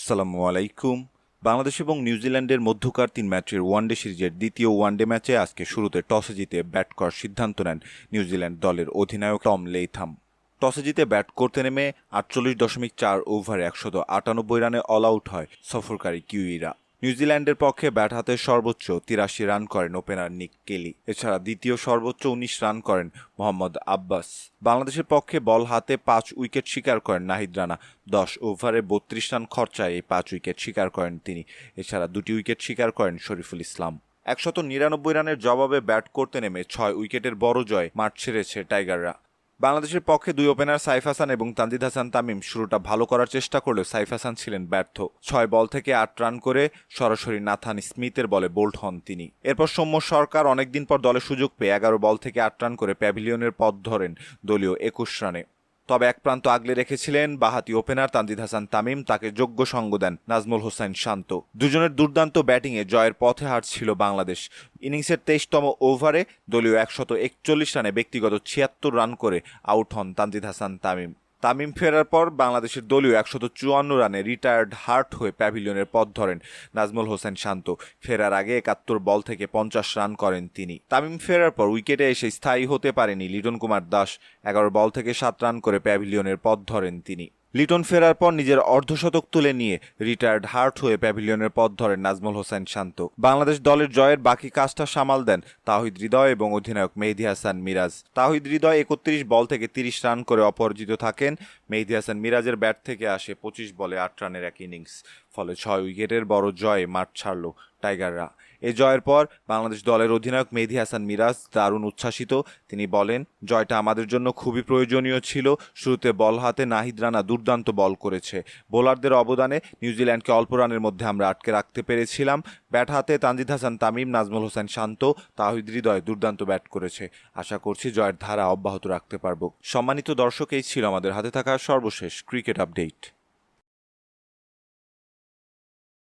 আসসালামু আলাইকুম। বাংলাদেশ এবং নিউজিল্যান্ডের মধ্যকার ৩ ম্যাচের ওয়ানডে সিরিজের দ্বিতীয় ওয়ানডে ম্যাচে আজকে শুরুতে টসে জিতে ব্যাট করার সিদ্ধান্ত নেন নিউজিল্যান্ড দলের অধিনায়ক টম লেইথাম। টসে জিতে ব্যাট করতে নেমে ৪৮.৪ ওভারে ১৯৮ রানে অল আউট হয় সফরকারী কিউইরা। নিউজিল্যান্ডের পক্ষে ব্যাট হাতে সর্বোচ্চ ৮৩ রান করেন ওপেনার নিক কেলি। এছাড়া দ্বিতীয় সর্বোচ্চ ১৯ রান করেন মোহাম্মদ আব্বাস। বাংলাদেশের পক্ষে বল হাতে ৫ উইকেট শিকার করেন নাহিদ রানা। ১০ ওভারে ৩২ রান খরচায় এই ৫ উইকেট শিকার করেন তিনি। এছাড়া ২টি উইকেট শিকার করেন শরীফুল ইসলাম। ১৯৯ রানের জবাবে ব্যাট করতে নেমে ৬ উইকেটের বড় জয়ে মাঠ ছেড়েছে টাইগাররা। বাংলাদেশের পক্ষে দুই ওপেনার সাইফ হাসান এবং তানজিদ হাসান তামিম শুরুটা ভালো করার চেষ্টা করলেও সাইফ হাসান ছিলেন ব্যর্থ। ৬ বল থেকে ৮ রান করে সরাসরি নাথান স্মিথের বলে বোল্ড হন তিনি। এরপর সৌম্য সরকার অনেকদিন পর দলে সুযোগ পেয়ে ১১ বল থেকে ৮ রান করে প্যাভিলিয়নের পথ ধরেন দলীয় ২১ রানে। তবে এক প্রান্ত আগলে রেখেছিলেন বাঁহাতি ওপেনার তানজিদ হাসান তামিম, তাকে যোগ্য সঙ্গ দেন নাজমুল হোসাইন শান্ত। দুজনের দুর্দান্ত ব্যাটিংয়ে জয়ের পথে হাঁটছিল বাংলাদেশ। ইনিংসের ২৩তম ওভারে দলীয় ১৪১ রানে ব্যক্তিগত ৭৬ রান করে আউট হন তানজিদ হাসান তামিম। তামিম ফেরার পর বাংলাদেশের দলীয় ১৫৪ রানে রিটায়ার্ড হার্ট হয়ে প্যাভিলিয়নের পথ ধরেন নাজমুল হোসেন শান্ত। ফেরার আগে ৭১ বল থেকে ৫০ রান করেন তিনি। তামিম ফেরার পর উইকেটে এসে স্থায়ী হতে পারেনি লিটন কুমার দাস। ১১ বল থেকে ৭ রান করে প্যাভিলিয়নের পথ ধরেন তিনি। লিটন ফেরার পর নিজের অর্ধশতক তুলে নিয়ে রিটায়ার্ড হার্ট হয়ে প্যাভিলিয়নের পথ ধরেন নাজমুল হোসেন শান্ত। বাংলাদেশ দলের জয়ের বাকি কাজটা সামাল দেন তাওহিদ হৃদয় এবং অধিনায়ক মেহেদী হাসান মিরাজ। তাওহিদ হৃদয় ৩১ বল থেকে ৩০ রান করে অপরাজিত থাকেন। মেহেদী হাসান মিরাজের ব্যাট থেকে আসে ২৫ বলে ৮ রানের এক ইনিংস। ফলে ৬ উইকেটের বড় জয়ে মাঠ ছাড়ল টাইগাররা। এ জয়ের পর বাংলাদেশ দলের অধিনায়ক মেহেদী হাসান মিরাজ দারুণ উচ্ছ্বাসিত। তিনি বলেন, জয়টা আমাদের জন্য খুবই প্রয়োজনীয় ছিল। শুরুতে বল হাতে নাহিদ রানা দুর্দান্ত বল করেছে। বোলারদের অবদানে নিউজিল্যান্ডকে অল্প রানের মধ্যে আমরা আটকে রাখতে পেরেছিলাম। ব্যাট হাতে তানজিদ হাসান তামিম, নাজমুল হোসেন শান্ত, তাওহিদ হৃদয় দুর্দান্ত ব্যাট করেছে। আশা করছি জয়ের ধারা অব্যাহত রাখতে পারব। সম্মানিত দর্শক, এই ছিল আমাদের হাতে থাকা সর্বশেষ ক্রিকেট আপডেট।